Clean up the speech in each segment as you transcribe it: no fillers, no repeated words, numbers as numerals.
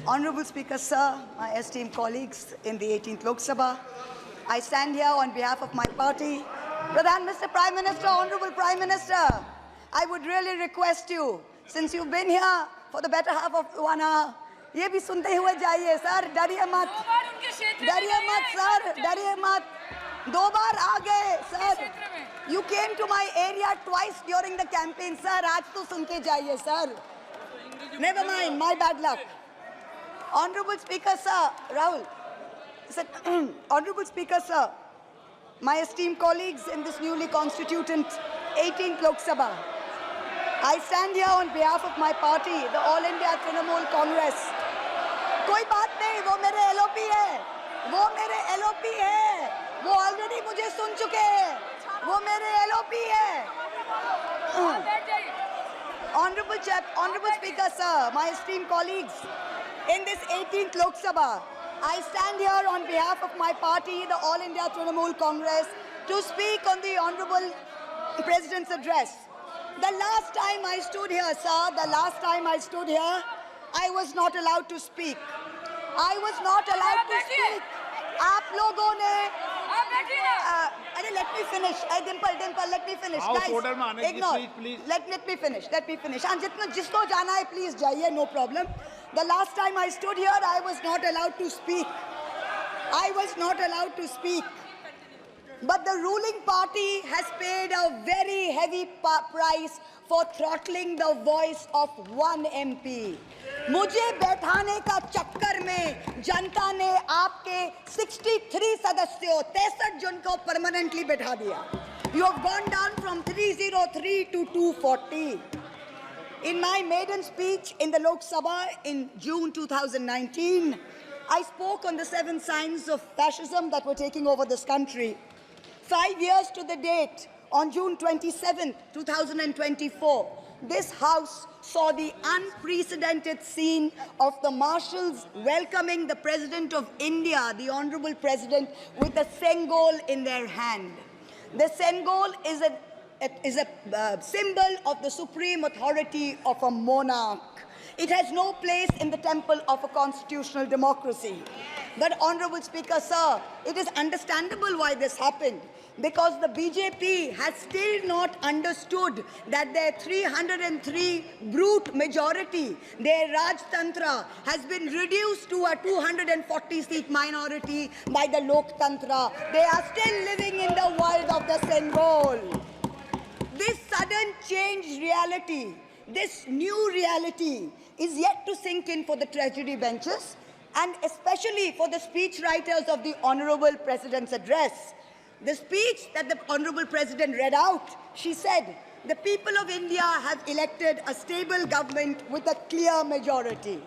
Honorable Speaker, sir, my esteemed colleagues in the 18th Lok Sabha, I stand here on behalf of my party. Pradhan, Mr. Prime Minister, Honorable Prime Minister, I would really request you, since you've been here for the better half of 1 hour, ये भी सुनते हुए जाइए sir, डरिए मत sir, डरिए मत, 2 बार आ गए sir. You came to my area twice during the campaign, sir. आज तो सुन के जाइए sir. Never mind, my bad luck. Honorable Speaker, sir, Rahul. Honorable Speaker, sir, my esteemed colleagues in this newly constituted 18th Lok Sabha, I stand here on behalf of my party, the All India Trinamool Congress. कोई बात नहीं, वो मेरे LOP है, वो already मुझे सुन चुके हैं, वो मेरे LOP है. Honorable Speaker, sir, my esteemed colleagues, in this 18th Lok Sabha, I stand here on behalf of my party, the All India Trinamool Congress, to speak on the Honorable President's address. The last time I stood here, sir, I was not allowed to speak. I was not allowed to speak. आप लोगों ने let me finish. Dimple, let me finish. Guys, ignore. Please. Let me finish. And जिसको जाना है, please जाइए, no problem. The last time I stood here, I was not allowed to speak. But the ruling party has paid a very heavy price for throttling the voice of one MP. मुझे बैठाने का चक्कर में जनता ने आपके 63 सदस्यों 63 जन को परमानेंटली बैठा दिया. You have gone down from 303 to 240. In my maiden speech in the Lok Sabha in June 2019, I spoke on the 7 signs of fascism that were taking over this country. 5 years to the date, on June 27, 2024, this House saw the unprecedented scene of the marshals welcoming the President of India, the Honorable President, with a Sengol in their hand. The Sengol is a symbol of the supreme authority of a monarch. It has no place in the temple of a constitutional democracy. But, Honorable Speaker, sir, it is understandable why this happened, because the BJP has still not understood that their 303 brute majority, their Rajtantra, has been reduced to a 240-seat minority by the Loktantra. They are still living in the world of the Sengol. This sudden changed reality, this new reality, is yet to sink in for the treasury benches, and especially for the speechwriters of the Honorable President's address. The speech that the Honorable President read out, she said, the people of India have elected a stable government with a clear majority.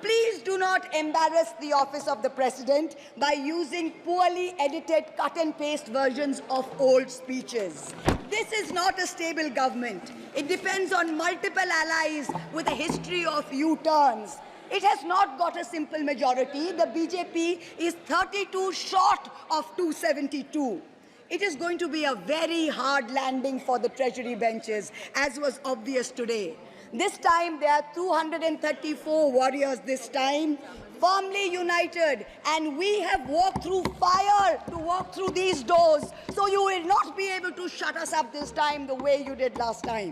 Please do not embarrass the office of the President by using poorly edited cut and paste versions of old speeches. This is not a stable government. It depends on multiple allies with a history of U-turns. It has not got a simple majority. The BJP is 32 short of 272. It is going to be a very hard landing for the treasury benches, as was obvious today. This time, there are 234 warriors this time, firmly united, and we have walked through fire to walk through these doors, so you will not be able to shut us up this time the way you did last time.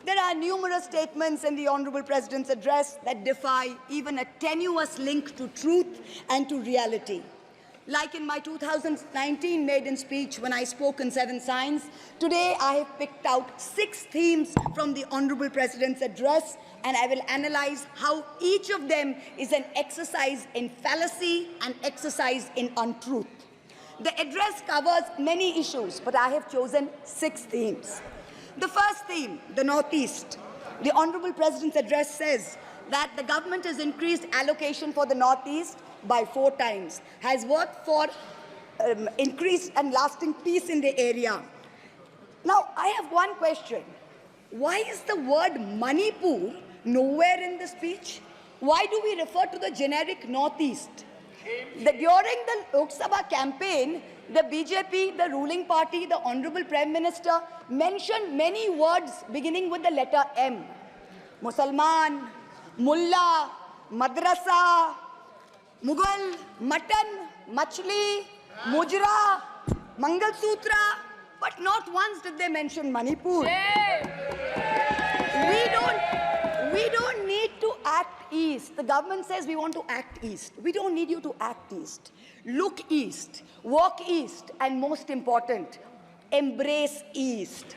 There are numerous statements in the Honorable President's address that defy even a tenuous link to truth and to reality. Like in my 2019 maiden speech when I spoke in 7 signs, today I have picked out 6 themes from the Honorable President's address, and I will analyze how each of them is an exercise in fallacy and exercise in untruth. The address covers many issues, but I have chosen 6 themes. The first theme, the Northeast. The Honorable President's address says that the government has increased allocation for the Northeast by 4 times, has worked for increased and lasting peace in the area. Now, I have one question. Why is the word Manipur nowhere in the speech? Why do we refer to the generic Northeast? During the Lok Sabha campaign, the BJP, the ruling party, the Honorable Prime Minister mentioned many words beginning with the letter M. Musalman, Mullah, madrasa, Mughal, mutton, machli, mujra, Mangal Sutra, but not once did they mention Manipur. We don't need to act east. The government says we want to act east. We don't need you to act east. Look east, walk east, and most important, embrace east.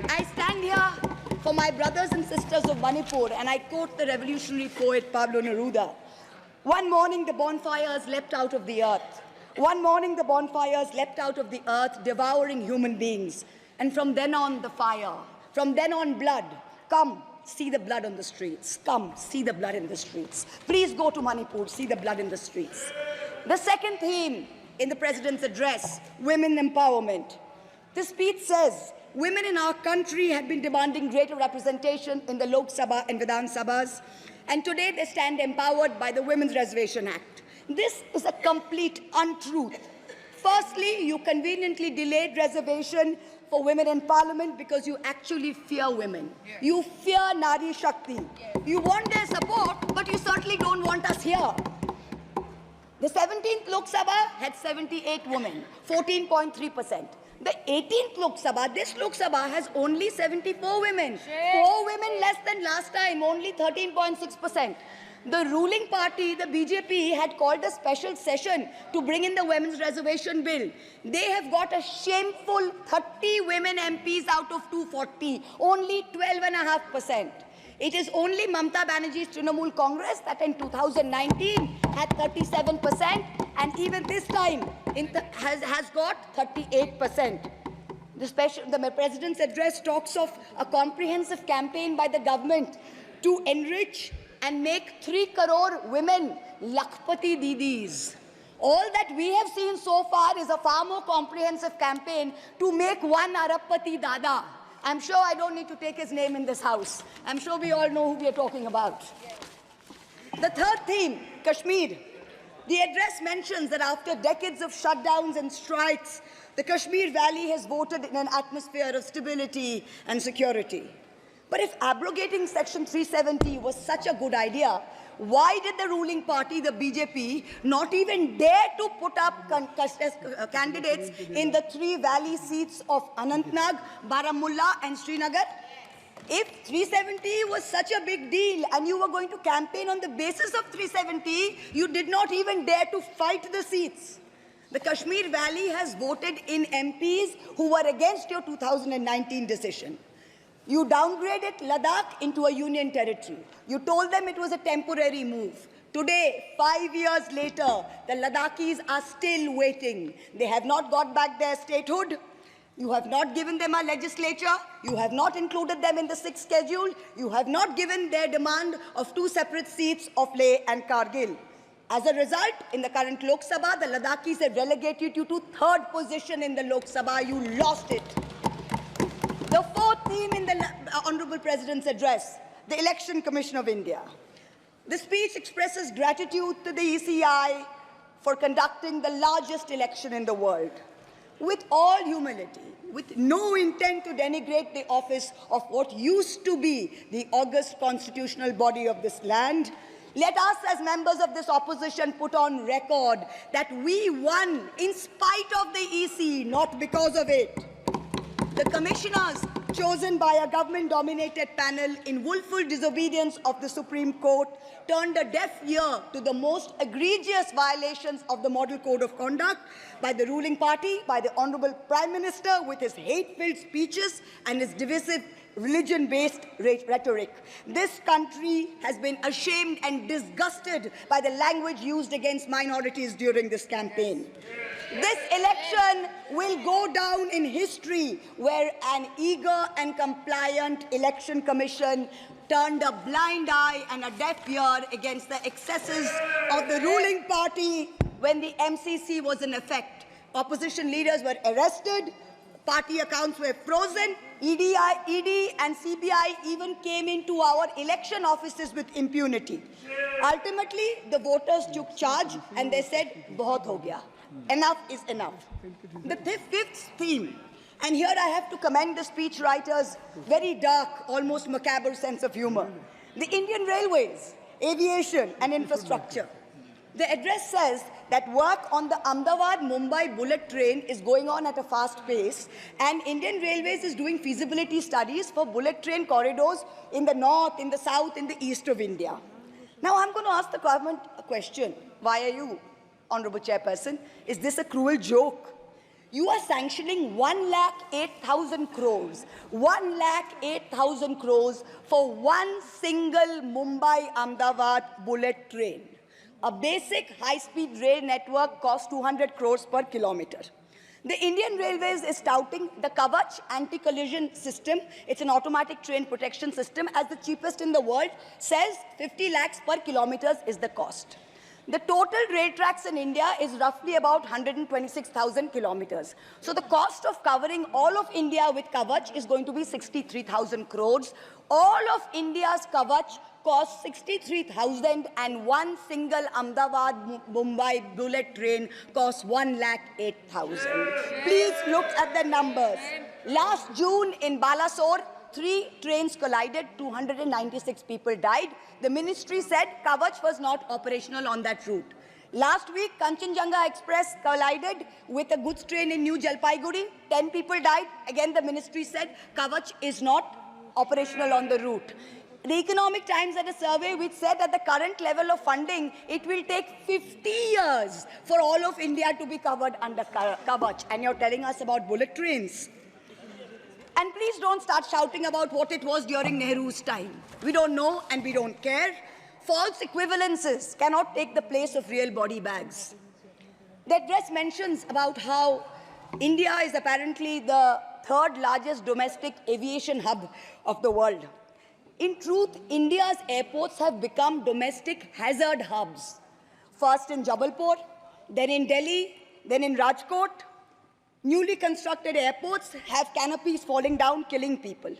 I stand here for my brothers and sisters of Manipur, and I quote the revolutionary poet Pablo Neruda. One morning the bonfires leapt out of the earth. One morning the bonfires leapt out of the earth, devouring human beings. And from then on, the fire. From then on, blood. Come, see the blood on the streets. Come, see the blood in the streets. Please go to Manipur, see the blood in the streets. The second theme in the President's address, women empowerment. The speech says, women in our country have been demanding greater representation in the Lok Sabha and Vidhan Sabhas, and today they stand empowered by the Women's Reservation Act. This is a complete untruth. Firstly, you conveniently delayed reservation for women in parliament because you actually fear women. You fear Nari Shakti. You want their support, but you certainly don't want us here. The 17th Lok Sabha had 78 women, 14.3%. The 18th Lok Sabha, this Lok Sabha has only 74 women. 4 women less than last time, only 13.6%. The ruling party, the BJP, had called a special session to bring in the Women's Reservation Bill. They have got a shameful 30 women MPs out of 240, only 12.5%. It is only Mamata Banerjee's Trinamool Congress that in 2019 had 37%, and even this time has got 38%. The President's address talks of a comprehensive campaign by the government to enrich and make 3 crore women Lakhpati Didis. All that we have seen so far is a far more comprehensive campaign to make 1 Arabpati Dada. I'm sure I don't need to take his name in this house. I'm sure we all know who we are talking about. The third theme, Kashmir. The address mentions that after decades of shutdowns and strikes, the Kashmir Valley has voted in an atmosphere of stability and security. But if abrogating Section 370 was such a good idea, why did the ruling party, the BJP, not even dare to put up candidates in the 3 valley seats of Anantnag, Baramulla and Srinagar? If 370 was such a big deal and you were going to campaign on the basis of 370, you did not even dare to fight the seats. The Kashmir Valley has voted in MPs who were against your 2019 decision. You downgraded Ladakh into a union territory. You told them it was a temporary move. Today, 5 years later, the Ladakhis are still waiting. They have not got back their statehood. You have not given them a legislature. You have not included them in the 6th schedule. You have not given their demand of 2 separate seats of Leh and Kargil. As a result, in the current Lok Sabha, the Ladakhis have relegated you to 3rd position in the Lok Sabha. You lost it. The 4th theme in the Honorable President's address, the Election Commission of India. The speech expresses gratitude to the ECI for conducting the largest election in the world. With all humility, with no intent to denigrate the office of what used to be the august constitutional body of this land, let us as members of this opposition put on record that we won in spite of the EC, not because of it. The commissioners chosen by a government-dominated panel in willful disobedience of the Supreme Court turned a deaf ear to the most egregious violations of the Model Code of Conduct by the ruling party, by the Honorable Prime Minister with his hate-filled speeches and his divisive religion-based rhetoric. This country has been ashamed and disgusted by the language used against minorities during this campaign. This election will go down in history where an eager and compliant election commission turned a blind eye and a deaf ear against the excesses of the ruling party when the MCC was in effect. Opposition leaders were arrested, party accounts were frozen, ED and CBI even came into our election offices with impunity. Ultimately, the voters took charge and they said, "Bahut ho gaya." Enough is enough. The 5th theme, and here I have to commend the speechwriter's very dark, almost macabre sense of humor. The Indian Railways aviation and infrastructure. The address says that work on the Ahmedabad-Mumbai bullet train is going on at a fast pace, and Indian Railways is doing feasibility studies for bullet train corridors in the north, in the south, in the east of India. Now, I'm going to ask the government a question. Why are you, Honorable Chairperson? Is this a cruel joke? You are sanctioning 1,08,000 crores, 1,08,000 crores for one single Mumbai-Ahmedabad bullet train. A basic high-speed rail network costs 200 crores per kilometer. The Indian Railways is touting the Kavach anti-collision system. It's an automatic train protection system as the cheapest in the world, says 50 lakhs per kilometer is the cost. The total rail tracks in India is roughly about 126,000 kilometers. So the cost of covering all of India with Kavach is going to be 63,000 crores. All of India's Kavach costs 63,000, and one single Ahmedabad-Mumbai bullet train costs 1,08,000. Please look at the numbers. Last June in Balasore, 3 trains collided, 296 people died. The ministry said Kavach was not operational on that route. Last week, Kanchenjunga Express collided with a goods train in New Jalpaiguri. 10 people died. Again, the ministry said Kavach is not operational on the route. The Economic Times had a survey which said at the current level of funding, it will take 50 years for all of India to be covered under Kavach. And you're telling us about bullet trains. And please don't start shouting about what it was during Nehru's time. We don't know and we don't care. False equivalences cannot take the place of real body bags. The address mentions about how India is apparently the 3rd largest domestic aviation hub of the world. In truth, India's airports have become domestic hazard hubs. First in Jabalpur, then in Delhi, then in Rajkot. Newly constructed airports have canopies falling down, killing people.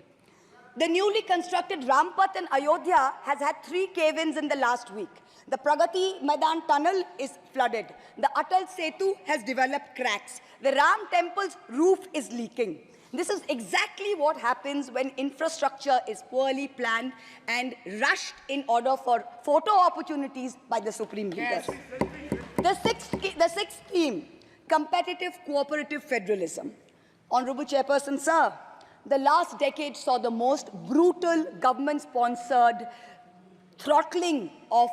The newly constructed Rampath in Ayodhya has had 3 cave-ins in the last week. The Pragati Maidan tunnel is flooded. The Atal Setu has developed cracks. The Ram temple's roof is leaking. This is exactly what happens when infrastructure is poorly planned and rushed in order for photo opportunities by the Supreme Leader. The sixth theme, competitive cooperative federalism. Honorable Chairperson, sir, the last decade saw the most brutal government-sponsored throttling of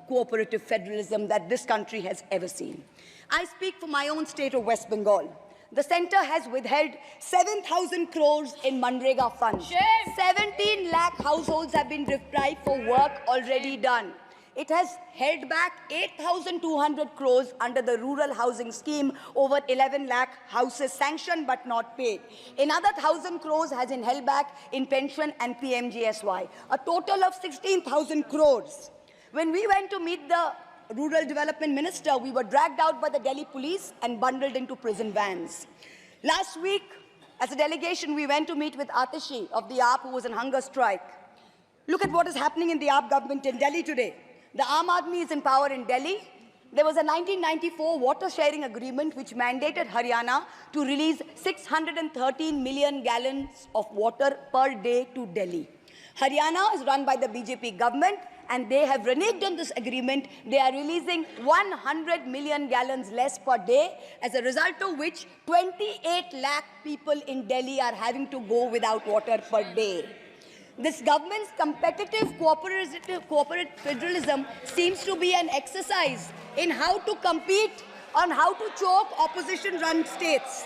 cooperative federalism that this country has ever seen. I speak for my own state of West Bengal. The centre has withheld 7,000 crores in Manrega funds. 17 lakh households have been deprived for work already done. It has held back 8,200 crores under the rural housing scheme, over 11 lakh houses sanctioned but not paid. Another 1,000 crores has been held back in pension and PMGSY. A total of 16,000 crores. When we went to meet the Rural Development Minister, we were dragged out by the Delhi police and bundled into prison vans. Last week, as a delegation, we went to meet with Atishi of the AAP, who was on hunger strike. Look at what is happening in the AAP government in Delhi today. The Aam Aadmi is in power in Delhi. There was a 1994 water sharing agreement which mandated Haryana to release 613 million gallons of water per day to Delhi. Haryana is run by the BJP government, and they have reneged on this agreement. They are releasing 100 million gallons less per day, as a result of which 28 lakh people in Delhi are having to go without water per day. This government's competitive cooperative federalism seems to be an exercise in how to compete on how to choke opposition-run states.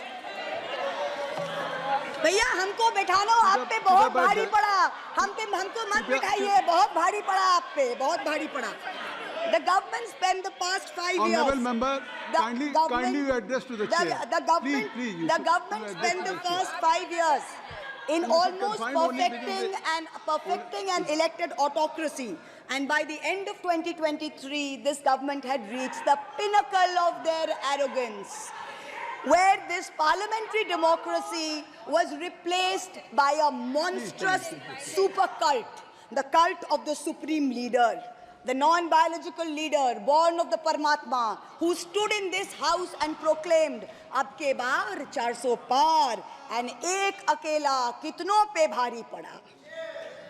भैया हमको बैठाना आप पे बहुत भारी पड़ा, हमको मत बिठाइए, बहुत भारी पड़ा आप पे, बहुत भारी पड़ा. The government spent the past 5 years. Honourable member, kindly you address to the chair. The government spent the first 5 years in almost perfecting an elected autocracy. And by the end of 2023, this government had reached the pinnacle of their arrogance, where this parliamentary democracy was replaced by a monstrous super cult, the cult of the supreme leader, the non-biological leader, born of the Paramatma, who stood in this house and proclaimed, "Ab ke baar 400 par, and ek akela kitno pe bhari pada."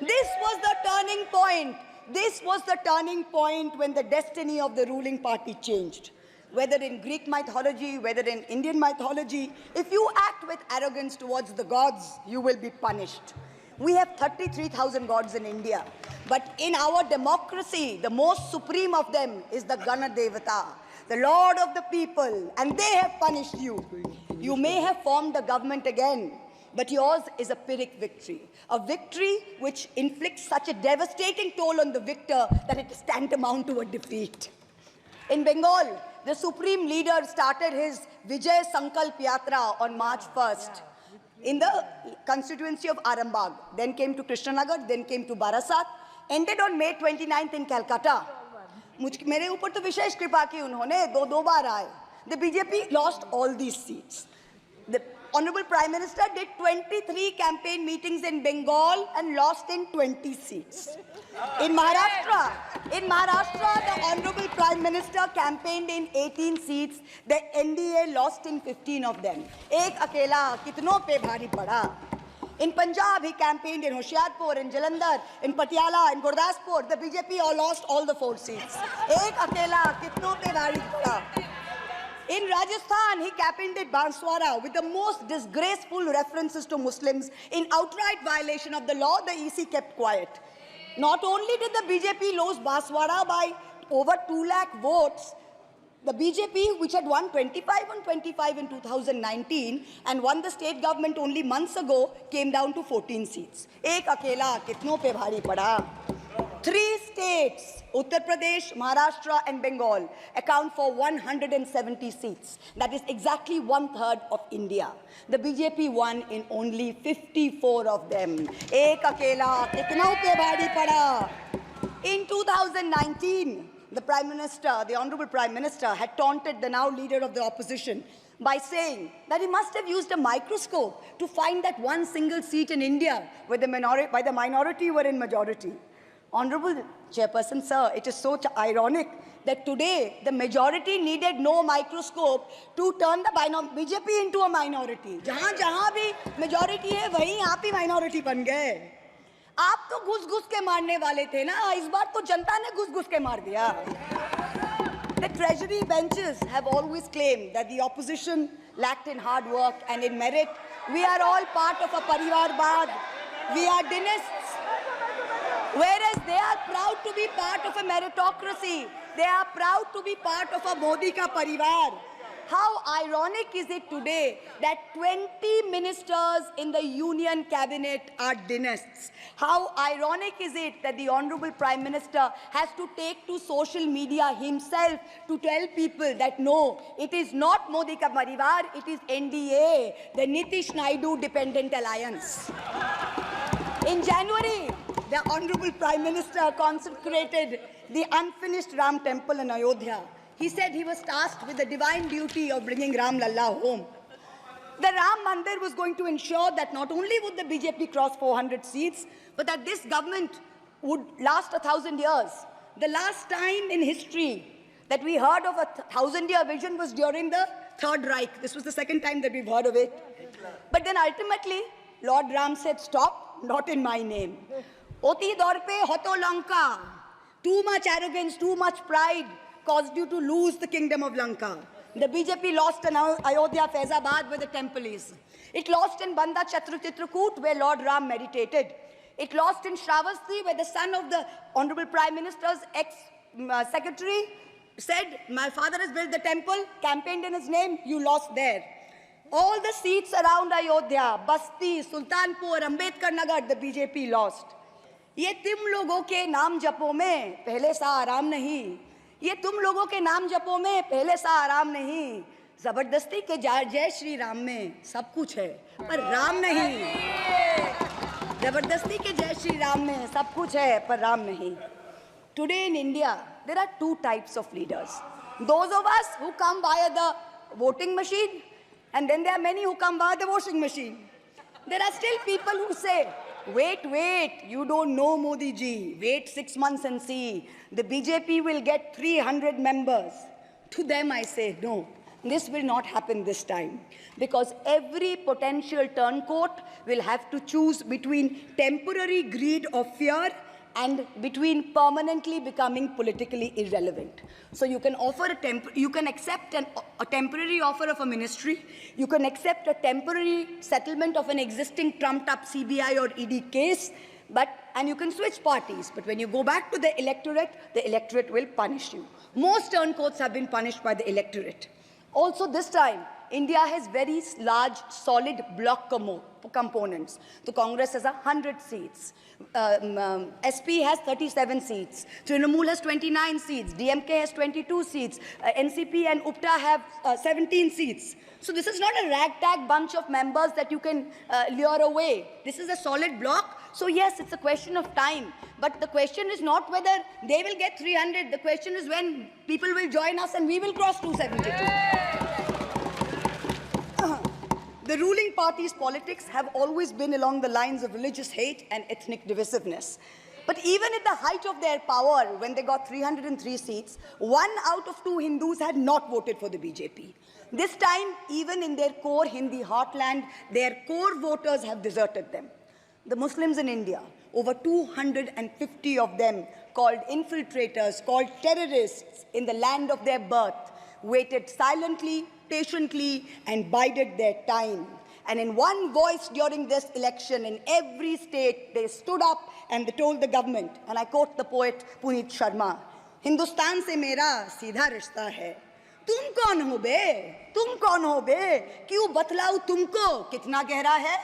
This was the turning point. This was the turning point when the destiny of the ruling party changed. Whether in Greek mythology, whether in Indian mythology, if you act with arrogance towards the gods, you will be punished. We have 33,000 gods in India. But in our democracy, the most supreme of them is the Ganadevata, the Lord of the people, and they have punished you. You may have formed the government again, but yours is a Pyrrhic victory. A victory which inflicts such a devastating toll on the victor that it is tantamount to a defeat. In Bengal, the supreme leader started his Vijay Sankalp Yatra on March 1st in the constituency of Arambagh, then came to Krishnanagar, then came to Barasat, ended on May 29th in Calcutta. मेरे ऊपर तो विशेष कृपा की उन्होंने दो बार आए. The BJP lost all these seats. The Honorable Prime Minister did 23 campaign meetings in Bengal and lost in 20 seats. In Maharashtra, the Honorable Prime Minister campaigned in 18 seats. The NDA lost in 15 of them. एक अकेला कितनों पे भारी पड़ा. In Punjab, he campaigned in Hoshiarpur, in Jalandhar, in Patiala, in Gurdaspur. The BJP all lost all the 4 seats. एक अकेला कितनों पे भारी पड़ा. In Rajasthan, he campaigned at Banswara with the most disgraceful references to Muslims. In outright violation of the law, the EC kept quiet. Not only did the BJP lose Banswara by over 2 lakh votes, the BJP, which had won 25 on 25 in 2019 and won the state government only months ago, came down to 14 seats. Ek akela kitno pe bhari pada. 3 states, Uttar Pradesh, Maharashtra and Bengal, account for 170 seats. That is exactly 1/3 of India. The BJP won in only 54 of them. Ek akela kitno pe bhari pada. In 2019, the Prime Minister, the Honorable Prime Minister, had taunted the now leader of the opposition by saying that he must have used a microscope to find that one single seat in India where the minority were in majority. Honorable Chairperson, sir, it is so ironic that today the majority needed no microscope to turn the BJP into a minority. Jahan bhi majority hai, wahi aap hi minority ban gaye. आप तो घुस-घुस के मारने वाले थे ना, इस बार तो जनता ने घुस-घुस के मार दिया. The treasury benches have always claimed that the opposition lacked in hard work and in merit. We are all part of a Parivarvad. We are dynasts. Whereas they are proud to be part of a meritocracy. They are proud to be part of a Modi ka parivar. How ironic is it today that 20 ministers in the union cabinet are dynasts? How ironic is it that the Honorable Prime Minister has to take to social media himself to tell people that no, it is not Modi ka parivar, it is NDA, the Nitish Naidu Dependent Alliance. In January, the Honorable Prime Minister consecrated the unfinished Ram temple in Ayodhya. He said he was tasked with the divine duty of bringing Ram Lalla home. The Ram Mandir was going to ensure that not only would the BJP cross 400 seats, but that this government would last 1,000 years. The last time in history that we heard of a 1,000-year vision was during the Third Reich. This was the second time that we've heard of it. But then ultimately, Lord Ram said, stop, not in my name. Oti dorpe hoto Lanka. Too much arrogance, too much pride caused you to lose the kingdom of Lanka. The BJP lost in Ayodhya, Faizabad, where the temple is. It lost in Banda Chitrakoot, where Lord Ram meditated. It lost in Shravasti, where the son of the Honorable Prime Minister's ex-secretary said, my father has built the temple, campaigned in his name, you lost there. All the seats around Ayodhya, Basti, Sultanpur, Ambedkar Nagar, the BJP lost. ये तुम लोगों के नाम जपों में पहले सा आराम नहीं. ये तुम लोगों के नाम जपों में पहले सा आराम नहीं. जबरदस्ती के जय श्री राम में सब कुछ है, पर राम नहीं. जबरदस्ती के जय श्री राम में सब कुछ है, पर राम नहीं. Today in India, there are 2 types of leaders. Those of us who come via the voting machine, and then there are many who come via the washing machine. There are still people who say, wait, you don't know Modi ji. Wait 6 months and see. The BJP will get 300 members. To them I say, no, this will not happen this time. Because every potential turncoat will have to choose between temporary greed of fear and between permanently becoming politically irrelevant. So you can offer you can accept a temporary offer of a ministry, you can accept a temporary settlement of an existing trumped-up CBI or ED case, and you can switch parties. But when you go back to the electorate will punish you. Most turncoats have been punished by the electorate. Also this time, India has very large, solid bloc components. So Congress has 100 seats. SP has 37 seats. Trinamool has 29 seats. DMK has 22 seats. NCP and UPTA have 17 seats. So this is not a ragtag bunch of members that you can lure away. This is a solid bloc. So yes, it's a question of time. But the question is not whether they will get 300. The question is when people will join us and we will cross 272. The ruling party's politics have always been along the lines of religious hate and ethnic divisiveness. But even at the height of their power, when they got 303 seats, 1 out of 2 Hindus had not voted for the BJP. This time, even in their core Hindi heartland, their core voters have deserted them. The Muslims in India, over 250 of them, called infiltrators, called terrorists in the land of their birth, waited silently, patiently, and bided their time. And in one voice during this election, in every state, they stood up and they told the government, and I quote the poet Puneet Sharma, "Hindustan se mera seedha rishta hai. Tum kaun ho be? Tum kaun ho be? Kyun batlau tumko kitna gehra hai?"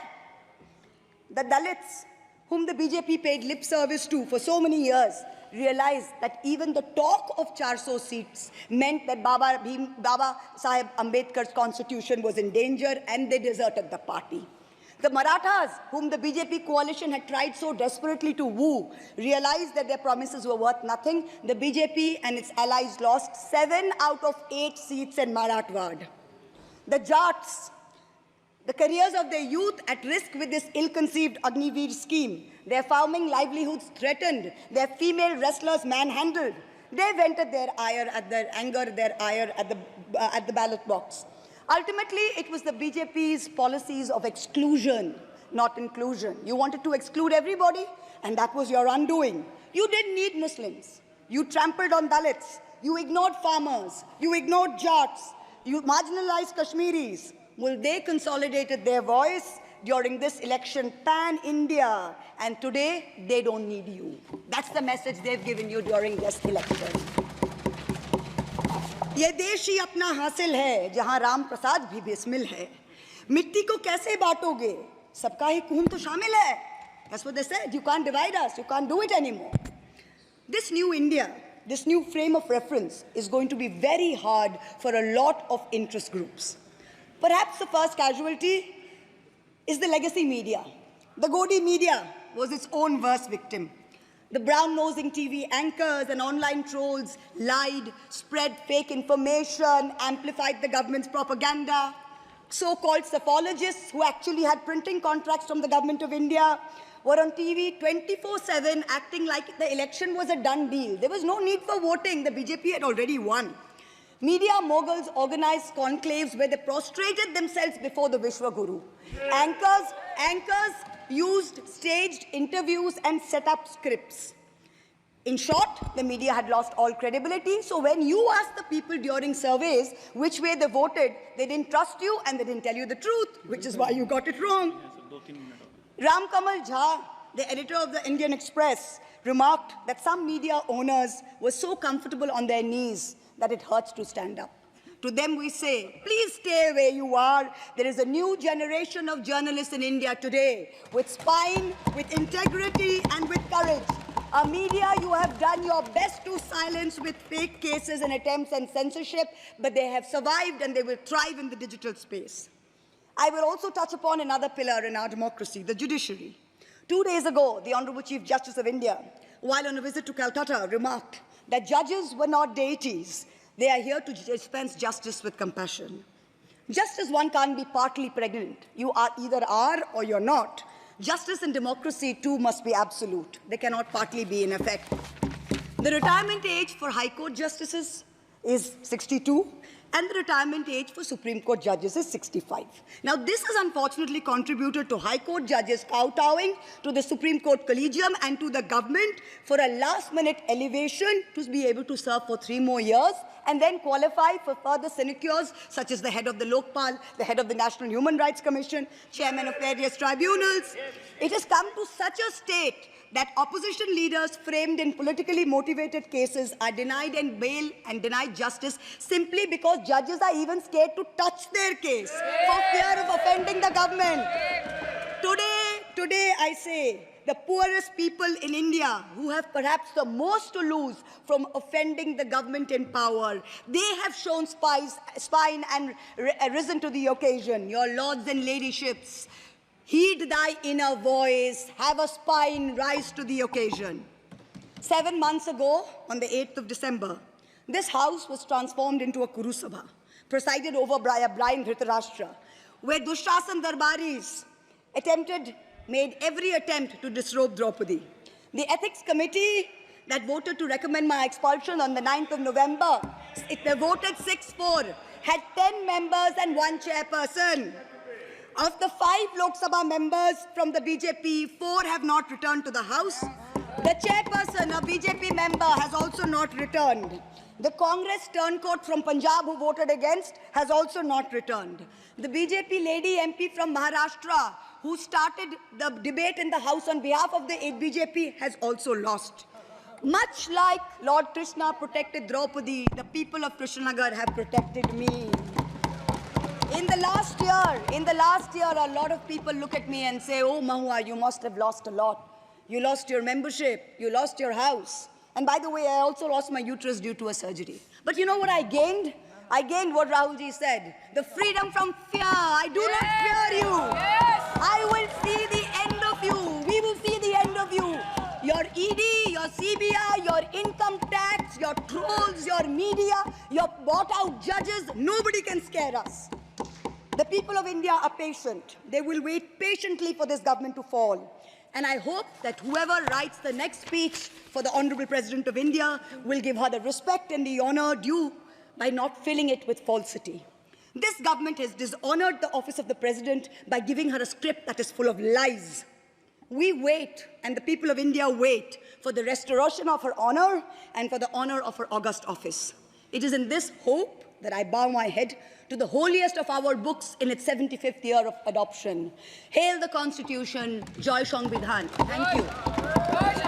The Dalits, whom the BJP paid lip service to for so many years, realized that even the talk of 400 seats meant that Baba Sahib Ambedkar's constitution was in danger, and they deserted the party. The Marathas, whom the BJP coalition had tried so desperately to woo, realized that their promises were worth nothing. The BJP and its allies lost 7 out of 8 seats in Marathwad. The Jats, the careers of their youth at risk with this ill-conceived Agniveer scheme, their farming livelihoods threatened, their female wrestlers manhandled. They vented their ire at the ballot box. Ultimately, it was the BJP's policies of exclusion, not inclusion. You wanted to exclude everybody, and that was your undoing. You didn't need Muslims. You trampled on Dalits. You ignored farmers. You ignored Jats. You marginalized Kashmiris. Well, they consolidated their voice during this election pan-India, and today they don't need you. That's the message they've given you during this election. ये देश ही अपना हासिल है, जहां राम प्रसाद भी बिस्मिल है. मिट्टी को कैसे बांटोगे? सबका ही खून तो शामिल है. That's what they said. You can't divide us. You can't do it anymore. This new India, this new frame of reference is going to be very hard for a lot of interest groups. Perhaps the first casualty is the legacy media. The Godi media was its own worst victim. The brown-nosing TV anchors and online trolls lied, spread fake information, amplified the government's propaganda. So-called psephologists who actually had printing contracts from the government of India were on TV 24/7 acting like the election was a done deal. There was no need for voting. The BJP had already won. Media moguls organized conclaves where they prostrated themselves before the Vishwa Guru. Anchors used staged interviews and set up scripts. In short, the media had lost all credibility. So when you asked the people during surveys which way they voted, they didn't trust you and they didn't tell you the truth, which is why you got it wrong. Ram Kamal Jha, the editor of the Indian Express, remarked that some media owners were so comfortable on their knees that it hurts to stand up. To them we say, please stay where you are. There is a new generation of journalists in India today with spine, with integrity, and with courage. A media you have done your best to silence with fake cases and attempts and censorship, but they have survived and they will thrive in the digital space. I will also touch upon another pillar in our democracy, the judiciary. 2 days ago, the Honorable Chief Justice of India, while on a visit to Calcutta, remarked that judges were not deities. They are here to dispense justice with compassion. Just as one can't be partly pregnant, you either are or you're not, justice and democracy too must be absolute. They cannot partly be in effect. The retirement age for High Court justices is 62, and the retirement age for Supreme Court judges is 65. Now, this has unfortunately contributed to High Court judges kowtowing to the Supreme Court Collegium and to the government for a last-minute elevation to be able to serve for 3 more years and then qualify for further sinecures, such as the head of the Lokpal, the head of the National Human Rights Commission, chairman of various tribunals. It has come to such a state that opposition leaders framed in politically motivated cases are denied and bail and denied justice simply because judges are even scared to touch their case for fear of offending the government. Today I say, the poorest people in India who have perhaps the most to lose from offending the government in power, they have shown spine and risen to the occasion. Your lords and ladyships, heed thy inner voice, have a spine, rise to the occasion. 7 months ago, on the 8th of December, this house was transformed into a Kuru Sabha, presided over by a blind Dhritarashtra, where Dushashan Darbaris made every attempt to disrobe Draupadi. The Ethics Committee that voted to recommend my expulsion on the 9th of November, they voted 6-4, had 10 members and 1 chairperson. Of the 5 Lok Sabha members from the BJP, 4 have not returned to the House. The chairperson, a BJP member, has also not returned. The Congress turncoat from Punjab who voted against has also not returned. The BJP lady MP from Maharashtra who started the debate in the House on behalf of the BJP has also lost. Much like Lord Krishna protected Draupadi, the people of Krishnanagar have protected me. In the last year, a lot of people look at me and say, oh, Mahua, you must have lost a lot. You lost your membership, you lost your house. And by the way, I also lost my uterus due to a surgery. But you know what I gained? I gained what Rahulji said, the freedom from fear. I do not fear you. Yes. I will see the end of you. We will see the end of you. Your ED, your CBI, your income tax, your trolls, your media, your bought-out judges, nobody can scare us. The people of India are patient. They will wait patiently for this government to fall. And I hope that whoever writes the next speech for the Honorable President of India will give her the respect and the honor due by not filling it with falsity. This government has dishonored the office of the President by giving her a script that is full of lies. We wait, and the people of India wait, for the restoration of her honor and for the honor of her august office. It is in this hope that I bow my head to the holiest of our books in its 75th year of adoption. Hail the Constitution, Joy Sangvidhan. Thank you.